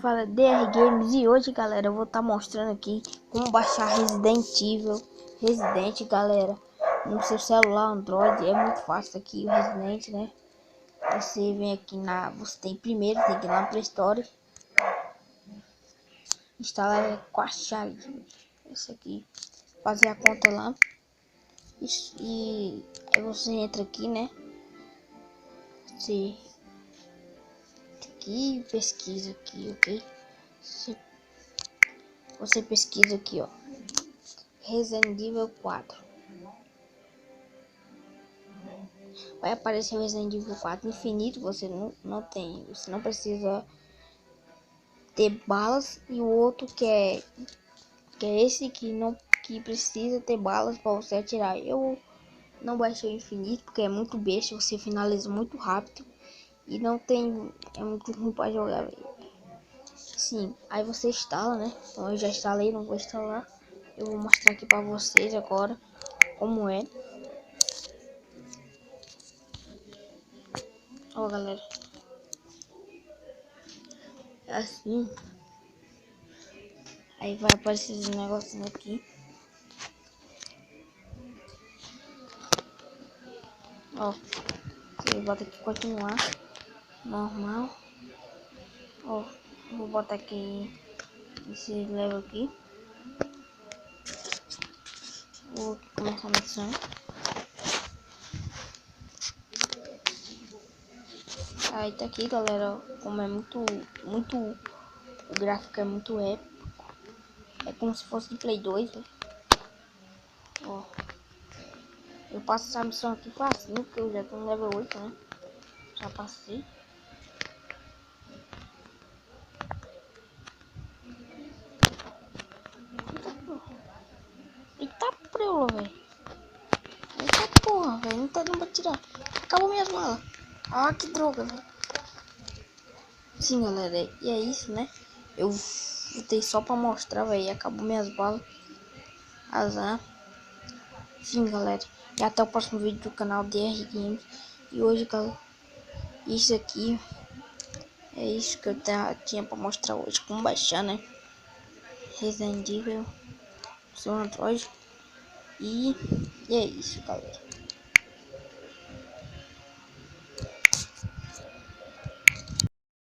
fala é DR Games e hoje, galera, eu vou estar mostrando aqui como baixar Resident Evil, galera, no seu celular Android. É muito fácil aqui o Resident, né? Você vem aqui você tem que ir lá na Play Store, instalar com a chave, esse aqui, fazer a conta lá e aí você entra aqui, né? Aqui pesquisa aqui, ok? Você pesquisa aqui, ó, Resident Evil 4. Vai aparecer o Resident Evil 4 infinito. Você não tem, você não precisa ter balas. E o outro que é esse que precisa ter balas para você atirar. Eu não baixei o infinito porque é muito besta, você finaliza muito rápido e não tem, é muito ruim para jogar, velho. Sim, aí você instala, né? Então eu já instalei, não vou instalar. Eu vou mostrar aqui para vocês agora como é. Ó, galera, é assim. Aí vai aparecer esse negocinho aqui. Ó, você bota aqui continuar normal. Ó, vou botar aqui esse level aqui. Vou começar a missão. Aí tá aqui, galera, ó, como é muito, o gráfico é muito épico. É como se fosse de Play 2, né? Ó, eu passo essa missão aqui facinho, porque eu já tô no level 8, né? Já passei. Eita porra, velho. Eita porra, velho. Não tá dando pra tirar. Acabou minhas balas. Ah, que droga, velho. Sim, galera. E é isso, né? Eu botei só pra mostrar, velho. Acabou minhas balas. Azar. Sim, galera. E até o próximo vídeo do canal DR Games. E hoje, galera, isso aqui é isso que eu tinha pra mostrar hoje. Como baixar, né? Resident Evil, seu Android. E é isso, galera.